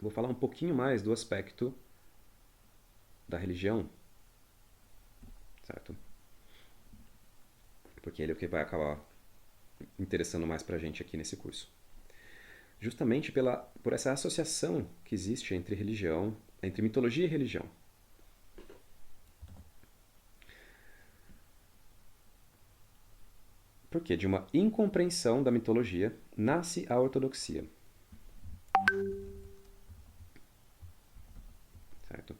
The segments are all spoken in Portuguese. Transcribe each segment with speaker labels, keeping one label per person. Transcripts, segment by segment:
Speaker 1: vou falar um pouquinho mais do aspecto da religião, certo? Porque ele é o que vai acabar interessando mais pra gente aqui nesse curso. Justamente por essa associação que existe entre religião, entre mitologia e religião. Porque de uma incompreensão da mitologia nasce a ortodoxia. Certo?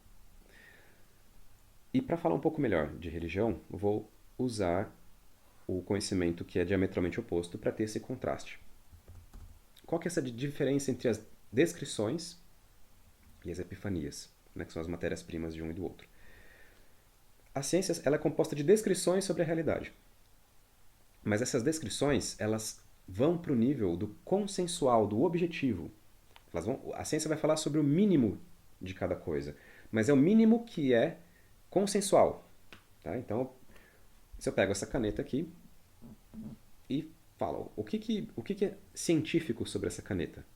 Speaker 1: E para falar um pouco melhor de religião, eu vou usar o conhecimento que é diametralmente oposto para ter esse contraste. Qual que é essa diferença entre as descrições e as epifanias, né, que são as matérias-primas de um e do outro? A ciência ela é composta de descrições sobre a realidade. Mas essas descrições, elas vão para o nível do consensual, do objetivo. A ciência vai falar sobre o mínimo de cada coisa, mas é o mínimo que é consensual. Tá? Então, se eu pego essa caneta aqui e falo, o que é científico sobre essa caneta?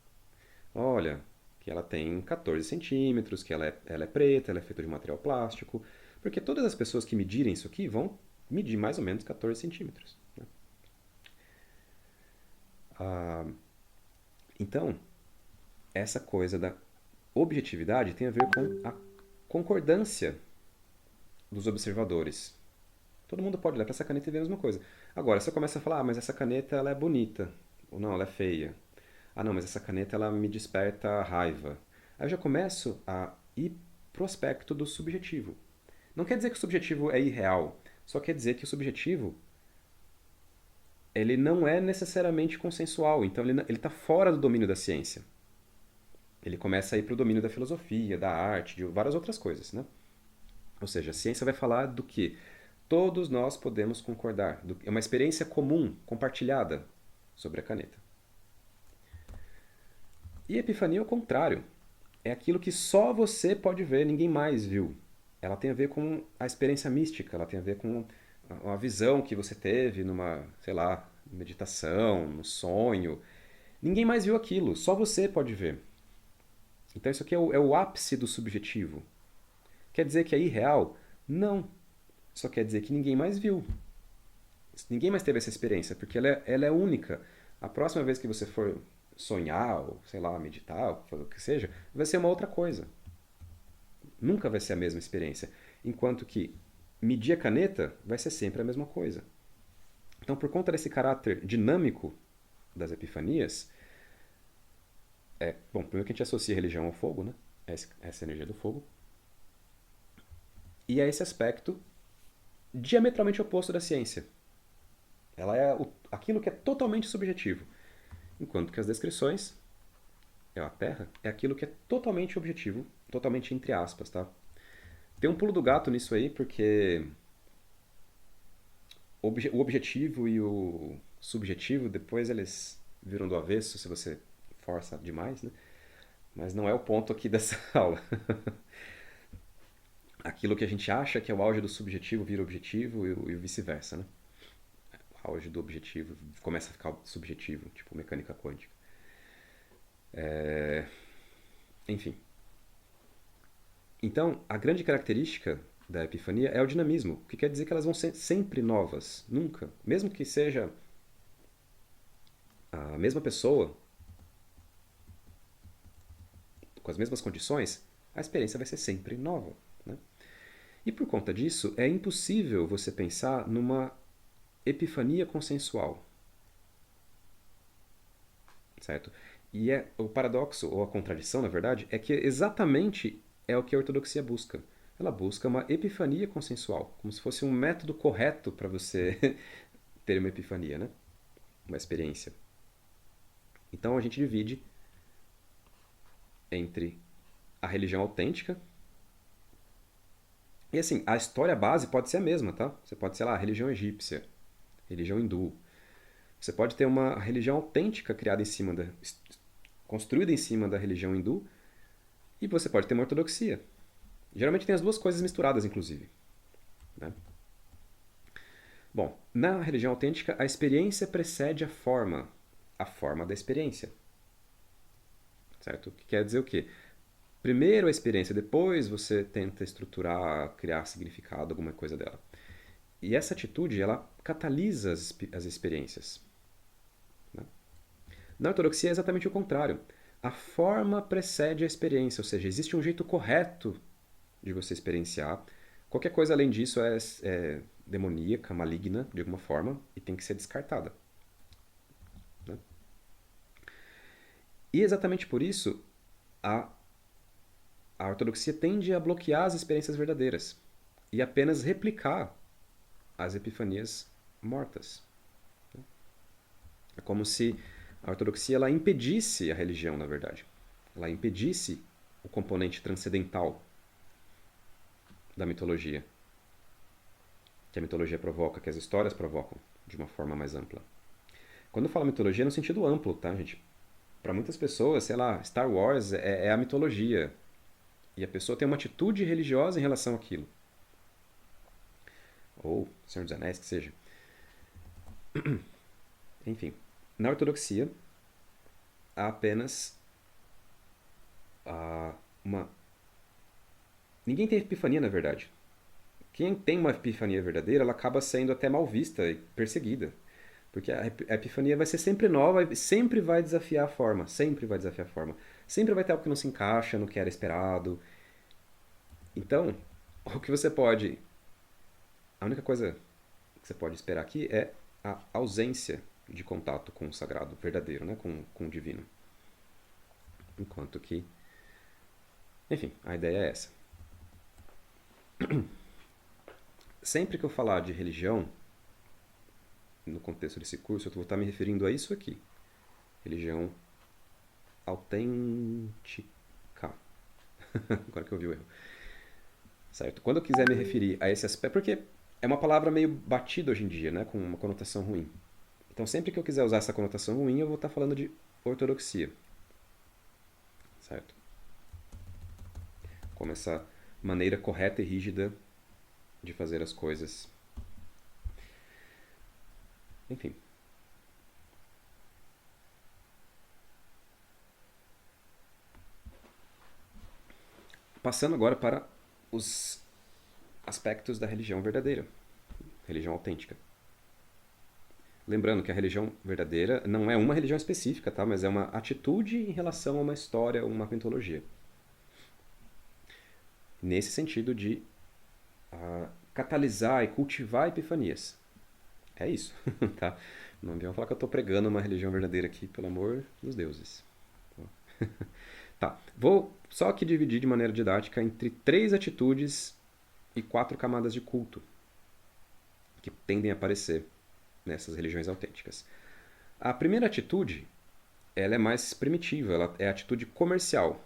Speaker 1: Olha, que ela tem 14 centímetros, que ela é preta, ela é feita de material plástico, porque todas as pessoas que medirem isso aqui vão medir mais ou menos 14 centímetros. Né? Ah, então, essa coisa da objetividade tem a ver com a concordância dos observadores. Todo mundo pode olhar para essa caneta e ver a mesma coisa. Agora, se eu começo a falar, mas essa caneta ela é bonita, ou não, ela é feia. Ah, não, mas essa caneta ela me desperta raiva. Aí eu já começo a ir pro aspecto do subjetivo. Não quer dizer que o subjetivo é irreal, só quer dizer que o subjetivo ele não é necessariamente consensual, então ele está fora do domínio da ciência. Ele começa a ir para o domínio da filosofia, da arte, de várias outras coisas, né? Ou seja, a ciência vai falar do que todos nós podemos concordar. É uma experiência comum, compartilhada sobre a caneta. E a epifania é o contrário. É aquilo que só você pode ver, ninguém mais viu. Ela tem a ver com a experiência mística, ela tem a ver com uma visão que você teve numa, sei lá, meditação, no sonho. Ninguém mais viu aquilo, só você pode ver. Então isso aqui é o ápice do subjetivo. Quer dizer que é irreal? Não. Só quer dizer que ninguém mais viu. Ninguém mais teve essa experiência, porque ela é única. A próxima vez que você for sonhar, ou sei lá, meditar, ou fazer o que seja, vai ser uma outra coisa. Nunca vai ser a mesma experiência. Enquanto que medir a caneta vai ser sempre a mesma coisa. Então, por conta desse caráter dinâmico das epifanias, bom, primeiro que a gente associa a religião ao fogo, né? Essa energia do fogo. E é esse aspecto diametralmente oposto da ciência. Ela é aquilo que é totalmente subjetivo. Enquanto que as descrições, a Terra, é aquilo que é totalmente objetivo, totalmente entre aspas, tá? Tem um pulo do gato nisso aí, porque o objetivo e o subjetivo, depois eles viram do avesso, se você força demais, né? Mas não é o ponto aqui dessa aula. Aquilo que a gente acha que é o auge do subjetivo vira objetivo e o vice-versa, né? O auge do objetivo começa a ficar subjetivo, tipo mecânica quântica. Enfim. Então, a grande característica da epifania é o dinamismo, o que quer dizer que elas vão ser sempre novas, nunca. Mesmo que seja a mesma pessoa, com as mesmas condições, a experiência vai ser sempre nova. Né? E por conta disso, é impossível você pensar numa epifania consensual. Certo? E o paradoxo, ou a contradição, na verdade, é que exatamente é o que a ortodoxia busca. Ela busca uma epifania consensual, como se fosse um método correto para você ter uma epifania, né? Uma experiência. Então a gente divide entre a religião autêntica. E assim, a história base pode ser a mesma, tá? Você pode ser lá, a religião egípcia, religião hindu. Você pode ter uma religião autêntica criada em cima construída em cima da religião hindu, e você pode ter uma ortodoxia. Geralmente tem as duas coisas misturadas, inclusive. Né? Bom, na religião autêntica, a experiência precede a forma da experiência. Certo? O que quer dizer o quê? primeiro a experiência, depois você tenta estruturar, criar significado, alguma coisa dela. E essa atitude, ela catalisa as experiências. Né? Na ortodoxia é exatamente o contrário. A forma precede a experiência, ou seja, existe um jeito correto de você experienciar. Qualquer coisa além disso é demoníaca, maligna, de alguma forma, e tem que ser descartada. Né? E exatamente por isso, a, a ortodoxia tende a bloquear as experiências verdadeiras e apenas replicar as epifanias mortas. É como se a ortodoxia ela impedisse a religião, na verdade. Ela impedisse o componente transcendental da mitologia, que a mitologia provoca, que as histórias provocam de uma forma mais ampla. Quando eu falo mitologia é no sentido amplo, tá, gente? Para muitas pessoas, sei lá, Star Wars é a mitologia. E a pessoa tem uma atitude religiosa em relação àquilo. Ou Senhor dos Anéis, que seja. Enfim, na ortodoxia há apenas uma... Ninguém tem epifania, na verdade. Quem tem uma epifania verdadeira, ela acaba sendo até mal vista e perseguida. Porque a epifania vai ser sempre nova e sempre vai desafiar a forma. Sempre vai desafiar a forma. Sempre vai ter algo que não se encaixa no que era esperado. Então, o que você pode... A única coisa que você pode esperar aqui é a ausência de contato com o sagrado verdadeiro, né? com o divino. Enquanto que... Enfim, a ideia é essa. Sempre que eu falar de religião, no contexto desse curso, eu vou estar me referindo a isso aqui. Religião autêntica. Agora que eu vi o erro. Certo? Quando eu quiser me referir a esse aspecto, porque é uma palavra meio batida hoje em dia, né? Com uma conotação ruim. Então, sempre que eu quiser usar essa conotação ruim, eu vou estar falando de ortodoxia. Certo? Como essa maneira correta e rígida de fazer as coisas. Enfim. Passando agora para os aspectos da religião verdadeira, religião autêntica. Lembrando que a religião verdadeira não é uma religião específica, tá? Mas é uma atitude em relação a uma história, uma mitologia. Nesse sentido de catalisar e cultivar epifanias. É isso, tá? Não venham falar que eu estou pregando uma religião verdadeira aqui, pelo amor dos deuses. Tá, vou só aqui dividir de maneira didática entre 3 atitudes e 4 camadas de culto que tendem a aparecer nessas religiões autênticas. A primeira atitude, ela é mais primitiva, ela é a atitude comercial,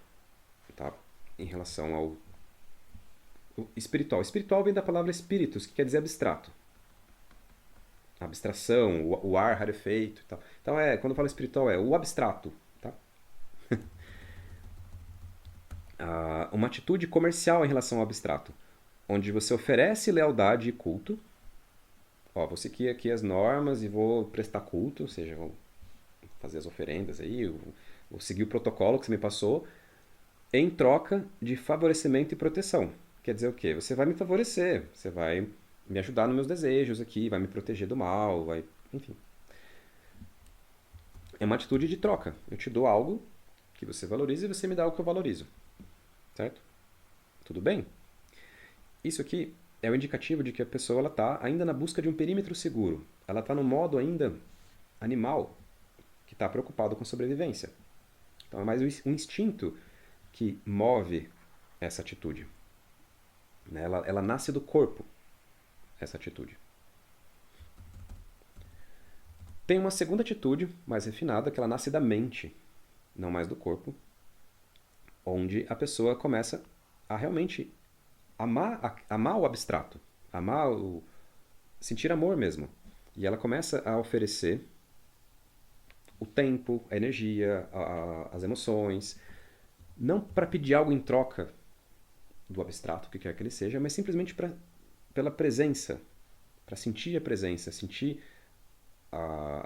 Speaker 1: tá? Em relação ao espiritual. Espiritual vem da palavra espíritus, que quer dizer abstrato. Abstração, o ar rarefeito e tal. Então, quando eu falo espiritual, é o abstrato, tá? Uma atitude comercial em relação ao abstrato, onde você oferece lealdade e culto. Ó, vou seguir aqui as normas e vou prestar culto, ou seja, vou fazer as oferendas aí, vou seguir o protocolo que você me passou, em troca de favorecimento e proteção. Quer dizer o quê? Você vai me favorecer, você vai me ajudar nos meus desejos aqui, vai me proteger do mal, vai... Enfim. É uma atitude de troca. Eu te dou algo que você valoriza e você me dá algo que eu valorizo. Certo? Tudo bem? Isso aqui é o indicativo de que a pessoa está ainda na busca de um perímetro seguro. Ela está no modo ainda animal, que está preocupado com sobrevivência. Então é mais um instinto que move essa atitude. Ela nasce do corpo, essa atitude. Tem uma segunda atitude, mais refinada, que ela nasce da mente, não mais do corpo, onde a pessoa começa a realmente amar o abstrato, sentir amor mesmo. E ela começa a oferecer o tempo, a energia, as emoções, não para pedir algo em troca do abstrato, o que quer que ele seja, mas simplesmente pela presença, para sentir a presença, sentir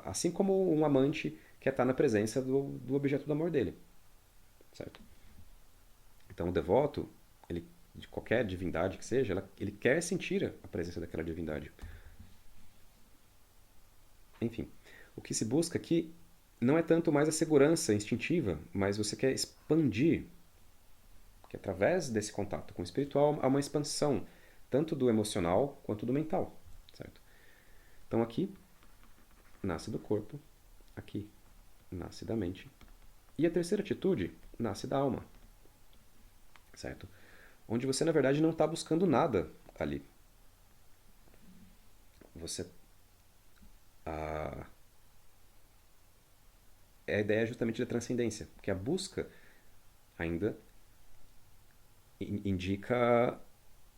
Speaker 1: assim como um amante quer estar na presença do objeto do amor dele, certo? Então o devoto, ele, de qualquer divindade que seja, ele quer sentir a presença daquela divindade. Enfim, o que se busca aqui não é tanto mais a segurança instintiva, mas você quer expandir, que através desse contato com o espiritual há uma expansão, tanto do emocional quanto do mental, certo? Então aqui nasce do corpo, aqui nasce da mente, e a terceira atitude nasce da alma, certo? Onde você na verdade não está buscando nada ali. Você a é a ideia justamente da transcendência, porque a busca ainda indica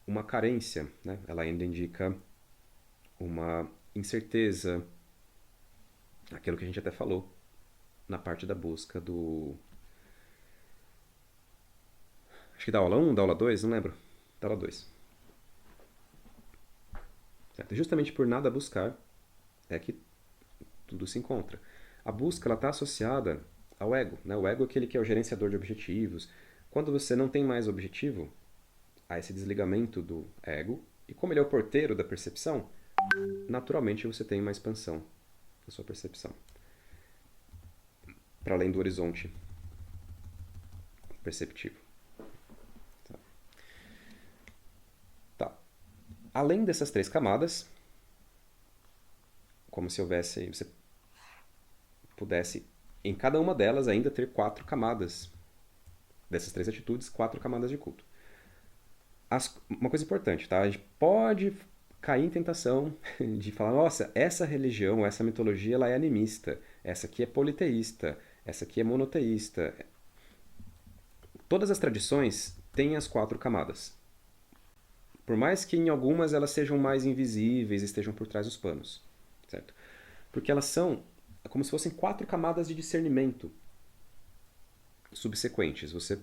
Speaker 1: uma carência, né? Ela ainda indica uma incerteza, aquilo que a gente até falou na parte da busca do. Acho que da aula 1, da aula 2, não lembro. Da aula 2. Certo? Justamente por nada buscar é que tudo se encontra. A busca está associada ao ego. Né? O ego é aquele que é o gerenciador de objetivos. Quando você não tem mais objetivo, há esse desligamento do ego. E como ele é o porteiro da percepção, naturalmente você tem uma expansão da sua percepção. Para além do horizonte perceptivo. Tá. Além dessas três camadas, como se houvesse, você pudesse, em cada uma delas, ainda ter 4 camadas. Dessas 3 atitudes, 4 camadas de culto. Uma coisa importante, tá? A gente pode cair em tentação de falar, nossa, essa religião, essa mitologia, ela é animista. Essa aqui é politeísta. Essa aqui é monoteísta. Todas as tradições têm as 4 camadas. Por mais que em algumas elas sejam mais invisíveis, estejam por trás dos panos, certo? Porque elas são como se fossem 4 camadas de discernimento subsequentes. Você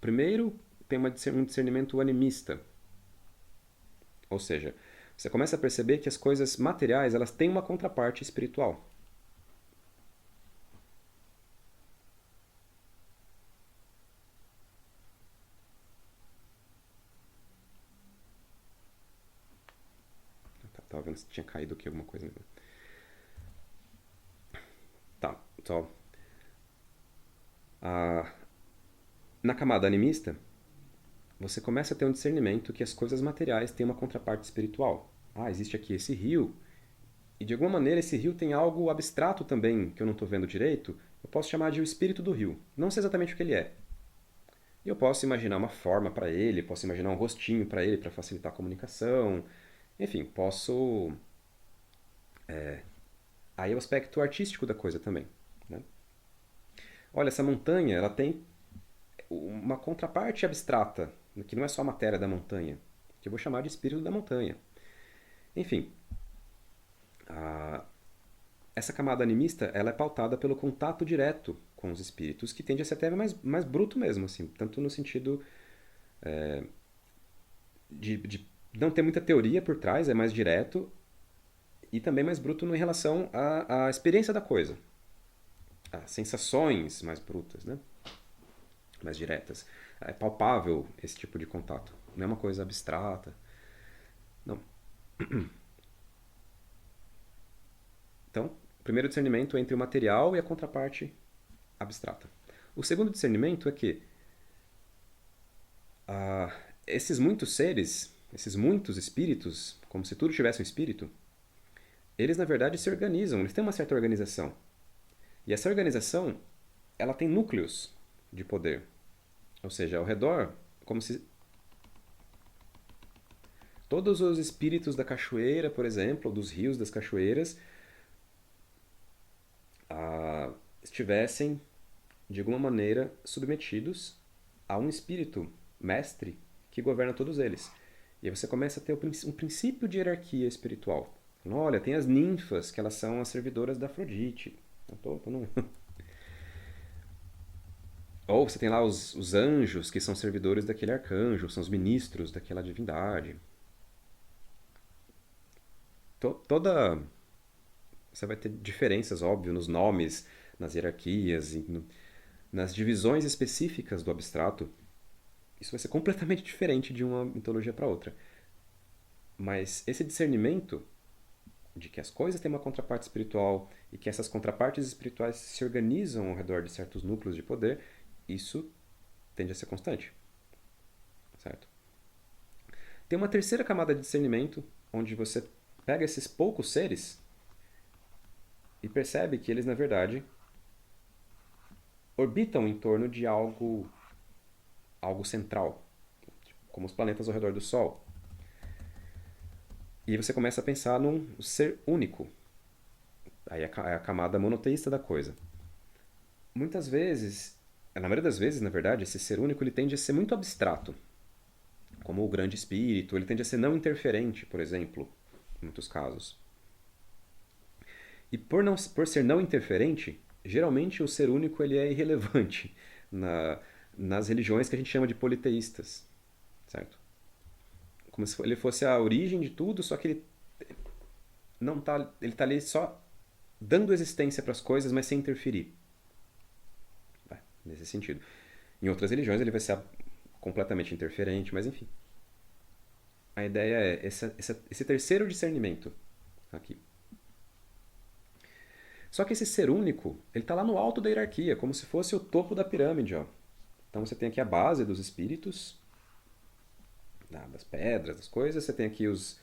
Speaker 1: primeiro tem um discernimento animista, ou seja, você começa a perceber que as coisas materiais elas têm uma contraparte espiritual. Tava vendo se tinha caído aqui alguma coisa. Tá, só. Na camada animista, você começa a ter um discernimento que as coisas materiais têm uma contraparte espiritual. Ah, existe aqui esse rio, e de alguma maneira esse rio tem algo abstrato também, que eu não estou vendo direito, eu posso chamar de o espírito do rio. Não sei exatamente o que ele é. E eu posso imaginar uma forma para ele, posso imaginar um rostinho para ele para facilitar a comunicação. Enfim, posso. Aí é o aspecto artístico da coisa também. Né? Olha, essa montanha ela tem uma contraparte abstrata, que não é só a matéria da montanha, que eu vou chamar de espírito da montanha. Enfim, essa camada animista ela é pautada pelo contato direto com os espíritos, que tende a ser até mais bruto mesmo, assim, tanto no sentido de não ter muita teoria por trás, é mais direto, e também mais bruto em relação à experiência da coisa, as sensações mais brutas, né? Mais diretas. É palpável esse tipo de contato, não é uma coisa abstrata. Não. Então, o primeiro discernimento é entre o material e a contraparte abstrata. O segundo discernimento é que esses muitos seres, esses muitos espíritos, como se tudo tivesse um espírito, eles na verdade se organizam, eles têm uma certa organização. E essa organização, ela tem núcleos de poder. Ou seja, ao redor, como se todos os espíritos da cachoeira, por exemplo, ou dos rios das cachoeiras, estivessem, de alguma maneira, submetidos a um espírito mestre que governa todos eles. E aí você começa a ter um princípio de hierarquia espiritual. Olha, tem as ninfas, que elas são as servidoras da Afrodite. Ou você tem lá os anjos, que são servidores daquele arcanjo, são os ministros daquela divindade. Toda. Você vai ter diferenças, óbvio, nos nomes, nas hierarquias, nas divisões específicas do abstrato, Isso vai ser completamente diferente de uma mitologia para outra. Mas esse discernimento de que as coisas têm uma contraparte espiritual e que essas contrapartes espirituais se organizam ao redor de certos núcleos de poder, isso tende a ser constante, certo? Tem uma terceira camada de discernimento, onde você pega esses poucos seres e percebe que eles, na verdade, orbitam em torno de algo central, como os planetas ao redor do Sol. E você começa a pensar num ser único. Aí é a camada monoteísta da coisa. Muitas vezes, na maioria das vezes, na verdade, esse ser único ele tende a ser muito abstrato, como o grande espírito, ele tende a ser não interferente, por exemplo, em muitos casos. E por ser não interferente, geralmente o ser único ele é irrelevante nas religiões que a gente chama de politeístas, certo? Como se ele fosse a origem de tudo, só que ele tá ali só dando existência para as coisas, mas sem interferir. Nesse sentido. Em outras religiões ele vai ser completamente interferente, mas enfim. A ideia é esse terceiro discernimento aqui. Só que esse ser único, ele está lá no alto da hierarquia, como se fosse o topo da pirâmide. Ó. Então você tem aqui a base dos espíritos, das pedras, das coisas. Você tem aqui os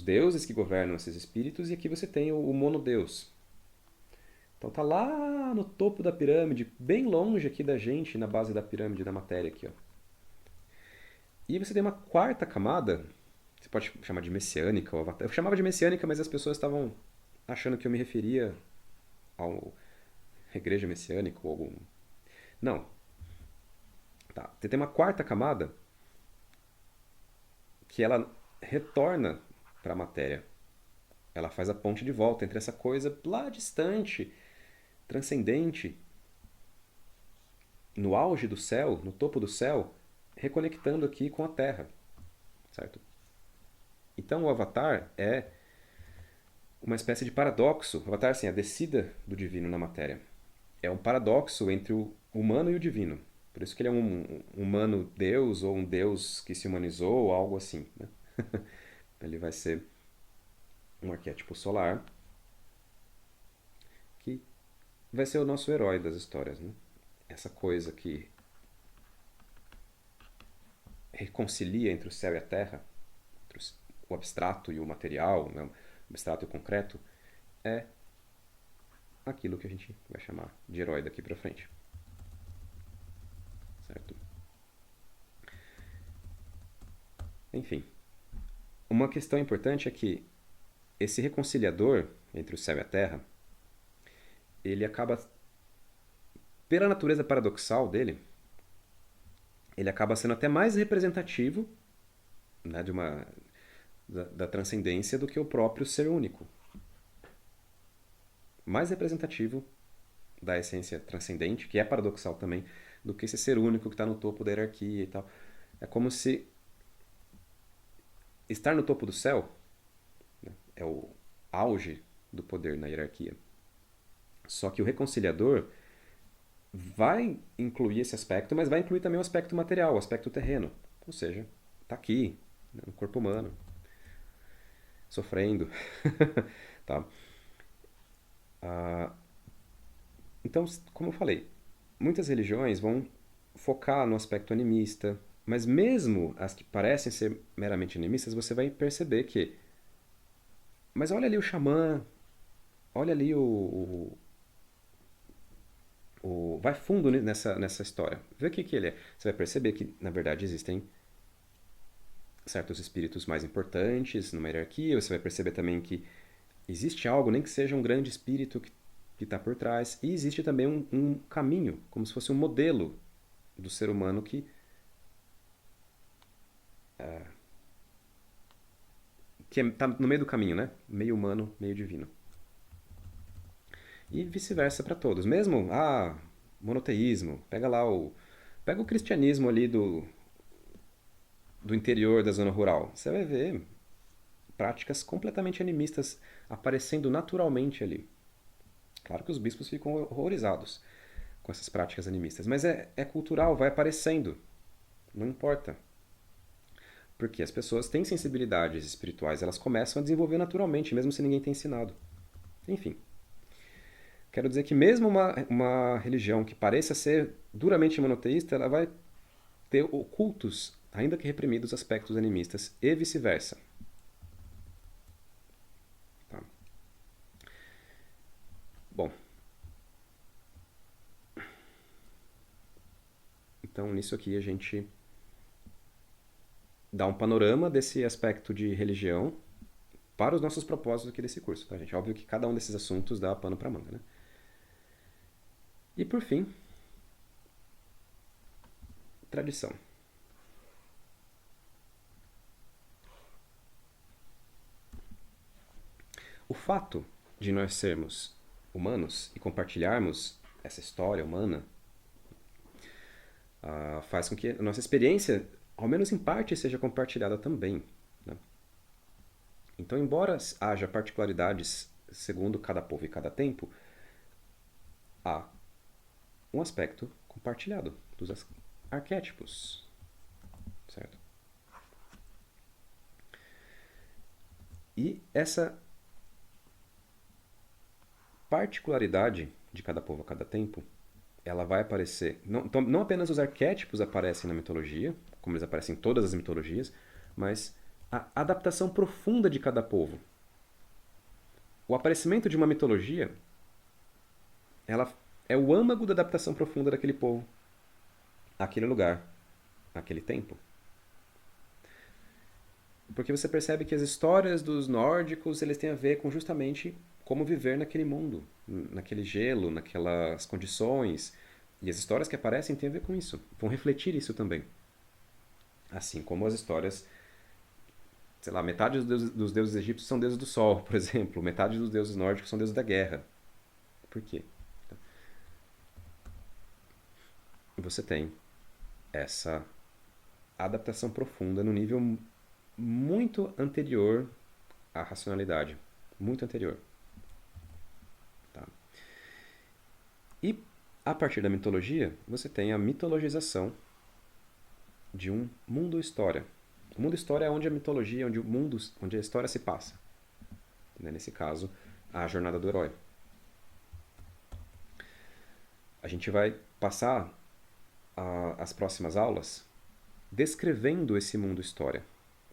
Speaker 1: deuses que governam esses espíritos, e aqui você tem o monodeus. Então tá lá no topo da pirâmide, bem longe aqui da gente, na base da pirâmide da matéria aqui. Ó. E você tem uma quarta camada, você pode chamar de messiânica ou avatar. Eu chamava de messiânica, mas as pessoas estavam achando que eu me referia à igreja messiânica ou algum... Não. Tá. Você tem uma quarta camada que ela retorna para a matéria. Ela faz a ponte de volta entre essa coisa lá distante, transcendente, no auge do céu, no topo do céu, reconectando aqui com a Terra, certo? Então o Avatar é uma espécie de paradoxo. O Avatar, assim, a descida do divino na matéria. É um paradoxo entre o humano e o divino. Por isso que ele é um humano deus, ou um deus que se humanizou, ou algo assim. Né? Ele vai ser um arquétipo solar que vai ser o nosso herói das histórias. Né? Essa coisa que reconcilia entre o céu e a terra, entre o abstrato e o material, né? O abstrato e o concreto, é aquilo que a gente vai chamar de herói daqui pra frente. Certo? Enfim, uma questão importante é que esse reconciliador entre o céu e a terra, ele acaba, pela natureza paradoxal dele, ele acaba sendo até mais representativo, né, da transcendência do que o próprio ser único. Mais representativo da essência transcendente, que é paradoxal também, do que esse ser único que está no topo da hierarquia e tal. É como se estar no topo do céu, né, é o auge do poder na hierarquia. Só que o reconciliador vai incluir esse aspecto, mas vai incluir também o aspecto material, o aspecto terreno. Ou seja, está aqui, né, no corpo humano, sofrendo. Tá? Então, como eu falei, muitas religiões vão focar no aspecto animista, mas mesmo as que parecem ser meramente animistas, você vai perceber que... Mas olha ali o xamã, olha ali vai fundo nessa história. Vê o que ele é. Você vai perceber que, na verdade, existem certos espíritos mais importantes numa hierarquia. Você vai perceber também que existe algo, nem que seja um grande espírito que está por trás. E existe também um caminho, como se fosse um modelo do ser humano que está no meio do caminho, né? Meio humano, meio divino. E vice-versa para todos. Mesmo, monoteísmo, pega o cristianismo ali do interior da zona rural. Você vai ver práticas completamente animistas aparecendo naturalmente ali. Claro que os bispos ficam horrorizados com essas práticas animistas, mas é cultural, vai aparecendo. Não importa. Porque as pessoas têm sensibilidades espirituais, elas começam a desenvolver naturalmente, mesmo se ninguém tem ensinado. Enfim, quero dizer que mesmo uma religião que pareça ser duramente monoteísta, ela vai ter ocultos, ainda que reprimidos, aspectos animistas e vice-versa. Tá? Bom, então nisso aqui a gente dá um panorama desse aspecto de religião para os nossos propósitos aqui desse curso, tá, gente? Óbvio que cada um desses assuntos dá pano para manga, né? E por fim, tradição. O fato de nós sermos humanos e compartilharmos essa história humana faz com que a nossa experiência, ao menos em parte, seja compartilhada também. Né? Então, embora haja particularidades segundo cada povo e cada tempo, há um aspecto compartilhado dos arquétipos, certo? E essa particularidade de cada povo a cada tempo, ela vai aparecer. Não apenas os arquétipos aparecem na mitologia, como eles aparecem em todas as mitologias, mas a adaptação profunda de cada povo. O aparecimento de uma mitologia, ela é o âmago da adaptação profunda daquele povo, àquele lugar, àquele tempo. Porque você percebe que as histórias dos nórdicos, eles têm a ver com justamente como viver naquele mundo, naquele gelo, naquelas condições. E as histórias que aparecem têm a ver com isso, vão refletir isso também. Assim como as histórias, sei lá, metade dos deuses egípcios são deuses do sol, por exemplo, metade dos deuses nórdicos são deuses da guerra. Por quê? Você tem essa adaptação profunda no nível muito anterior à racionalidade, muito anterior. Tá? E a partir da mitologia, você tem a mitologização de um mundo-história. O mundo-história é onde a mitologia, onde a história se passa. Né? Nesse caso, a jornada do herói. A gente vai passar as próximas aulas descrevendo esse mundo-história.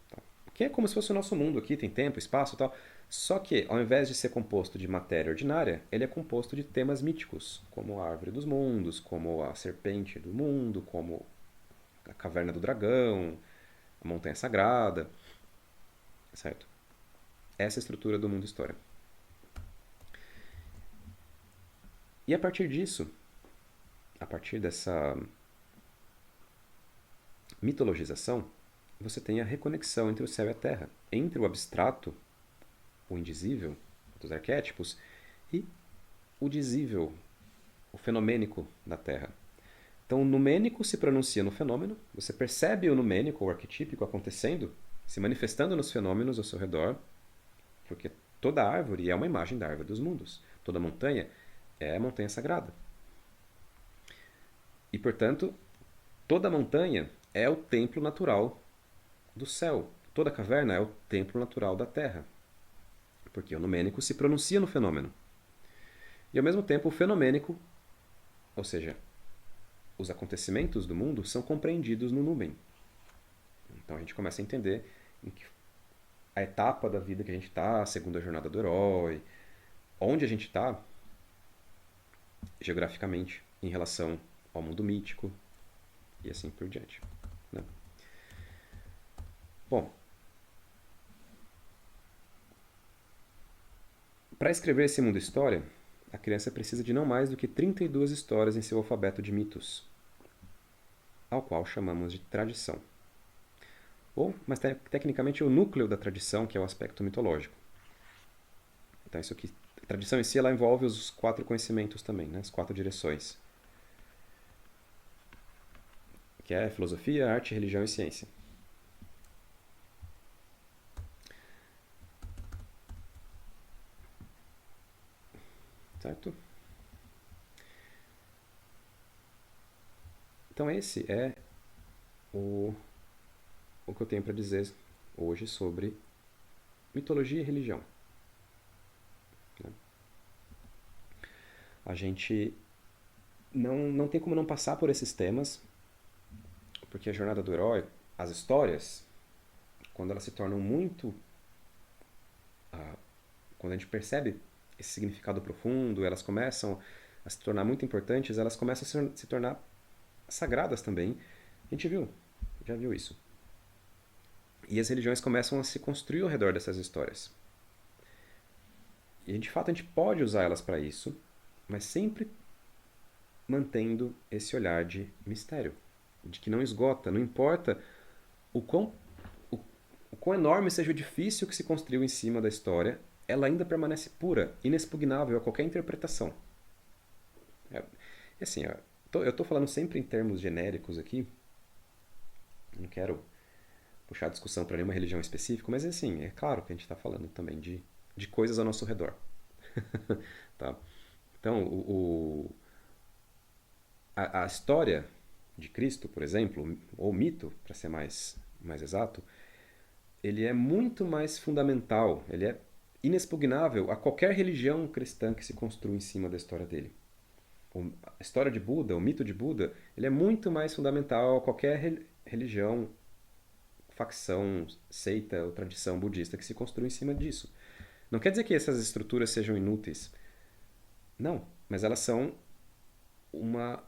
Speaker 1: Tá? Que é como se fosse o nosso mundo aqui, tem tempo, espaço e tal. Só que, ao invés de ser composto de matéria ordinária, ele é composto de temas míticos, como a árvore dos mundos, como a serpente do mundo, como a caverna do dragão, a montanha sagrada, certo? Essa é a estrutura do mundo história. E a partir disso, a partir dessa mitologização, você tem a reconexão entre o céu e a terra, entre o abstrato, o indizível, dos arquétipos, e o dizível, o fenomênico da terra. Então, o numênico se pronuncia no fenômeno, você percebe o numênico, o arquetípico, acontecendo, se manifestando nos fenômenos ao seu redor, porque toda árvore é uma imagem da árvore dos mundos. Toda montanha é a montanha sagrada. E, portanto, toda montanha é o templo natural do céu. Toda caverna é o templo natural da terra. Porque o numênico se pronuncia no fenômeno. E, ao mesmo tempo, o fenomênico, ou seja, os acontecimentos do mundo, são compreendidos no númen. Então a gente começa a entender a etapa da vida que a gente está, segundo a jornada do herói, onde a gente está geograficamente em relação ao mundo mítico e assim por diante. Né? Bom, para escrever esse mundo história, a criança precisa de não mais do que 32 histórias em seu alfabeto de mitos, ao qual chamamos de tradição. Ou, mas tecnicamente, o núcleo da tradição, que é o aspecto mitológico. Então, isso aqui, a tradição em si, ela envolve os 4 conhecimentos também, né? As 4 direções. Que é filosofia, arte, religião e ciência. Certo? Então, esse é o, o que eu tenho para dizer hoje sobre mitologia e religião. Né? A gente não tem como não passar por esses temas, porque a jornada do herói, as histórias, quando elas se tornam muito. Quando a gente percebe esse significado profundo, elas começam a se tornar muito importantes, elas começam a se tornar sagradas também. A gente já viu isso. E as religiões começam a se construir ao redor dessas histórias. E de fato a gente pode usar elas para isso, mas sempre mantendo esse olhar de mistério, de que não esgota, não importa o quão, o, o quão enorme seja o edifício que se construiu em cima da história, ela ainda permanece pura, inexpugnável a qualquer interpretação. É, assim, eu estou falando sempre em termos genéricos aqui, não quero puxar a discussão para nenhuma religião específica, mas assim, é claro que a gente está falando também de coisas ao nosso redor. Tá? Então, a história de Cristo, por exemplo, ou mito, para ser mais exato, ele é muito mais fundamental, ele é inexpugnável a qualquer religião cristã que se construa em cima da história dele. A história de Buda, o mito de Buda, ele é muito mais fundamental a qualquer religião, facção, seita ou tradição budista que se construa em cima disso. Não quer dizer que essas estruturas sejam inúteis. Não, mas elas são uma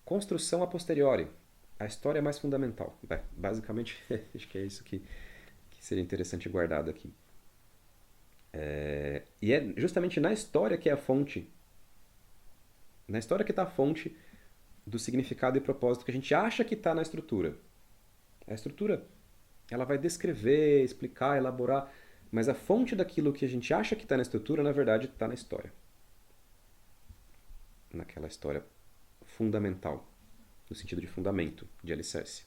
Speaker 1: construção a posteriori. A história é mais fundamental. Basicamente, acho que é isso que seria interessante guardar aqui. E é justamente na história que é a fonte. Na história que está a fonte do significado e propósito que a gente acha que está na estrutura. A estrutura, ela vai descrever, explicar, elaborar, mas a fonte daquilo que a gente acha que está na estrutura, na verdade, está na história. Naquela história fundamental, no sentido de fundamento, de alicerce.